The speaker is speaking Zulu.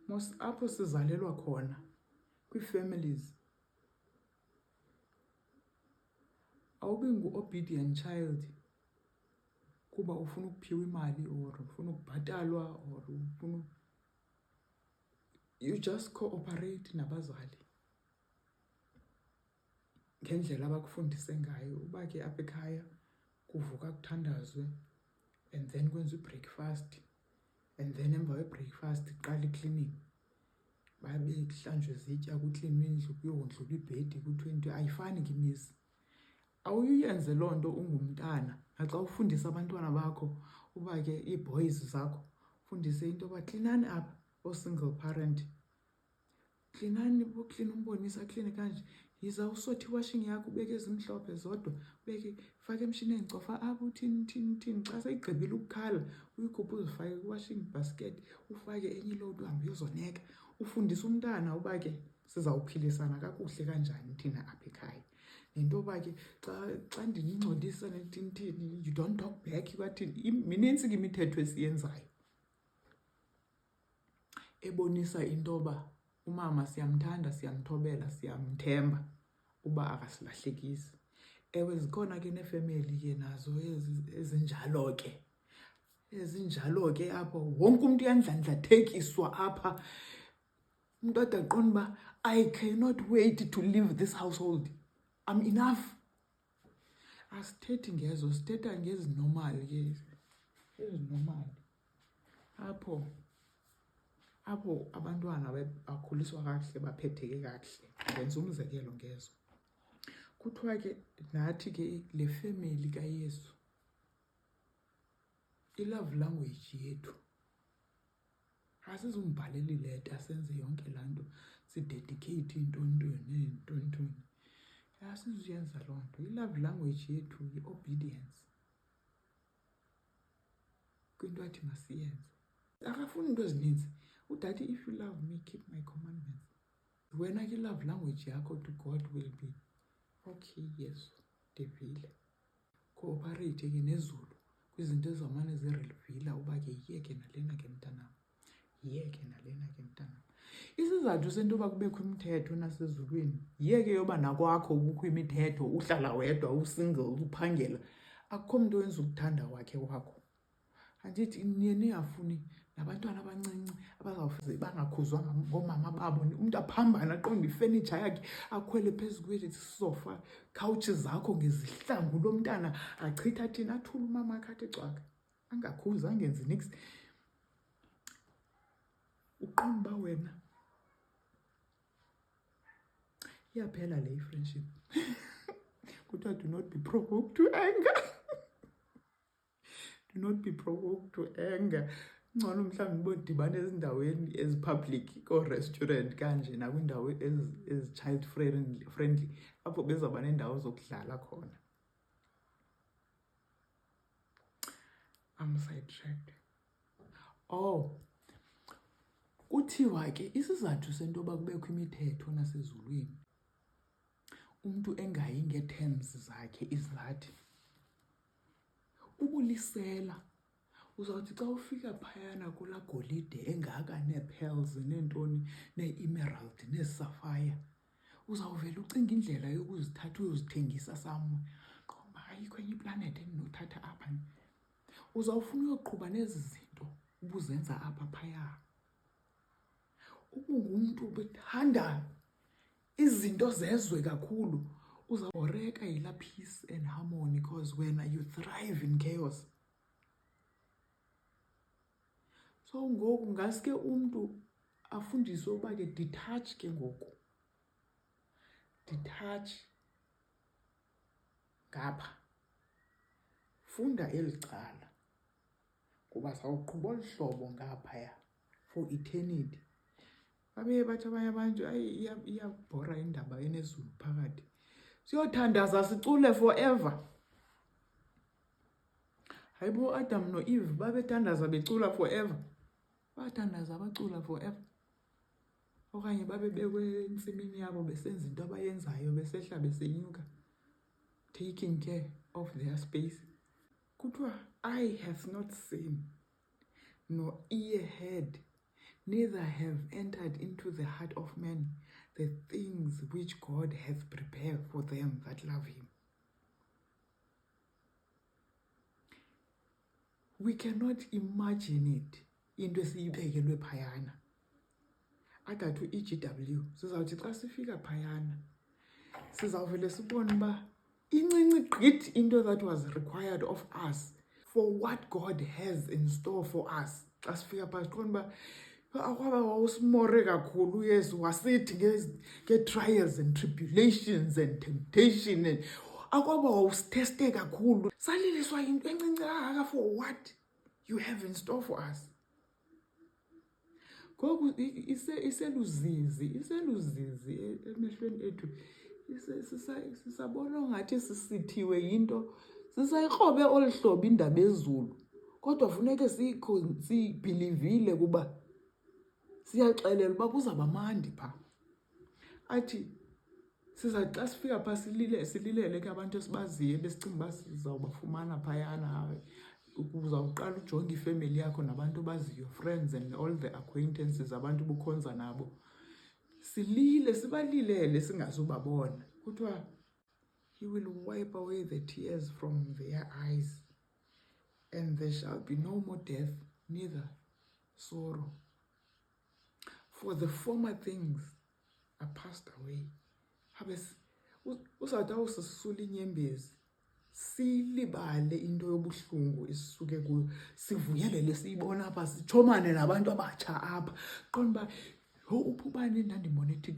Mos apho sizalelwa khona kwii-families awubi ngu-obedient child kuba ufuna ukuphiwa imali or ufuna ukubhatalwa or ufuna, you just cooperate nabazali ngendlela abakufundise ngayo. Uba ke apha ekhaya kuvuka kuthandazwe and then kwenziwe ibreakfast and then emva kwebreakfast iqala i-cleaning, babe kuhlanjwe izitya, kuklinwe indlu, kuyondlulwa ibhedi, kuthiwe into. Ayifani ke imizi. Awuyenze loo nto ungumntana. Naxa ufundisa abantwana bakho uba ke ii-boys zakho, ufundise into yoba klinani apha, oo-single parent, klinani, uklina umbonisa akline kanje, yiza usothe iwashing yakho, ubeke ezimhlophe zodwa, ubeke, fake emshinini cofa apha, uthini. Xa seyigqibile ukukhala uyikhuphe uzifake kwi-washing basket, ufake enye iload uhambe uyozoneka. Ufundisa umntana uba ke sizawuphilisana kakuhle kanjani thina apha ekhaya. Nento yoba ke xa ndiningcolisa nethini, you don't talk back, kwathini. Minintsi ke imithetho esiyenzayo ebonisa into yoba umama siyamthanda, siyamthobela, siyamthemba uba akasilahlekisi. Ewe, zikhona ke neefemeli ke nazo ezinjalo ke. Ezinjalo ke apho wonke umntu uyandlandlathekiswa apha. Umntu ade aqonde uba I cannot wait to leave this household. I'm enough. Asithethi ngezo, sithetha ngezinormal ke. Ezinormal. Apho abantwana bakhuliswa kakuhle, baphetheke kakuhle. Ndenza umzekelo ngezo. Kuthiwa ke nathi ke le family kaYesu, i-love language yethu asizumbhalela ileta senze yonke laa nto, sidedicate iintontoni. Asizuyenza loo nto. I-love language yethu yi-obedience kwinto athi masiyenze. Akafuni into ezininzi. Udade, if you love me, keep my commandments. Wena ke i-love language yakho to God will be, okay, Yesu, ndivile. Cooperate ke nezulu kwizinto ezizawumane zirivila uba ke yiyeke nalena ke mntanam, yiyeke nalena ke mntanam. Isizathu sento yoba kubekho imithetho nasezulwini yiyeke yoba nakwakho kukho imithetho, uhlala wedwa, usingle, uphangela. Akukho mntu wenza ukuthanda wakho. Andithi niye ningafuni nabantwana abancinci abazawuze bangakhuzwa ngoomama babo, umntu aphambane aqonde ifenitsha yakhe, akhwele phezu kwezisofa, khawutshi zakho ngezihlangu, lo mntana achitha thini, athule umama akhe athi cwaka, angakhuzi, angenzi niks. Uqonde uba wena iyaphela le i-friendship. Kuthiwa do not be provoked to anger. Do not be provoked to anger. Ngcono mhlawumbi bodibana ezindaweni ezipublic, koo-restaurant kanje, nakwiindawo ezi-child friendly, apho bezawuba neendawo zokudlala khona. I'm sidetracked. Kuthiwa ke isizathu sento yoba kubekho imithetho nasezulwini, umntu engayi ngee-terms zakhe izathi, ubulisela. Uzawuthi xa ufika phayana kulaa golide engaka, nee-pearls, neentoni, nee-emerald, nee-sapphire, uzawuvela ucinga indlela yokuzithatha uyozithengisa somewhere. Qoba ayikho enye iplanethi endinothatha apha. Uzawufuna uyoqhuba nezi zinto ubuzenza apha phaya. Ubungumntu ubethanda izinto zezwe kakhulu, uzawureka yilaa peace and harmony because wena you thrive in chaos. So ngoku ngaske umntu afundiswe uba ke detach ke ngoku. Detach ngapha. Funda eli cala kuba sawuqhuba olu hlobo ngaphaya for eternity. Babe bathi abanye abantu iyabhora indaba enezulu phakathi. Siyothandaza sicule forever. Hayibo Adam no-Eve babethandaza becula forever. Bathandaza bacula forever. Okanye babe bekwentsimini yabo besenza into abayenzayo, besehla besenyuka, taking care of their space. Kuthiwa eye has not seen, nor ear heard, neither have entered into the heart of man the things which God hath prepared for them that love him. We cannot imagine it into esiyibekelwe phayana. Agathu EGW sizawuthi xa sifika phayana sizawuvele sibone uba incinci gqithi into that was required of us for what God has in store for us. Xa sifika phaa siqonda uba akwaba wawusimore kakhulu uyesu wasithi nge-trials and tribulations and temptation and akwaba wawusitheste kakhulu saliliswa yinto encinci kangaka for what you have in store for us. Ngoku iseluzizi emehlweni ethu sisabona ngathi sisithiwe yinto sisayikrobe olu hlobo indaba ezulu kodwa funeke siyibhilivile kuba siyaxelela uba kuzawuba mandi phaa. Athi xa sifika phaa sililele ke abantu esibaziyo besicinga uba sizawubafumana phayana. Uzawuqala ujonge ifemeli yakho nabantu baziyo, friends and all the acquaintances abantu bukhonza nabo. Sibalilele singazubabona. Kuthiwa he will wipe away the tears from their eyes and there shall be no more death, neither sorrow. For the former things are passed away. Uzawuthi awusisula inyembezi silibale into yobuhlungu isisuke kuyo sivuyelele siyibona apha sitshomane nabantu abatsha apha qonda uba uphi ubani endandibona ethi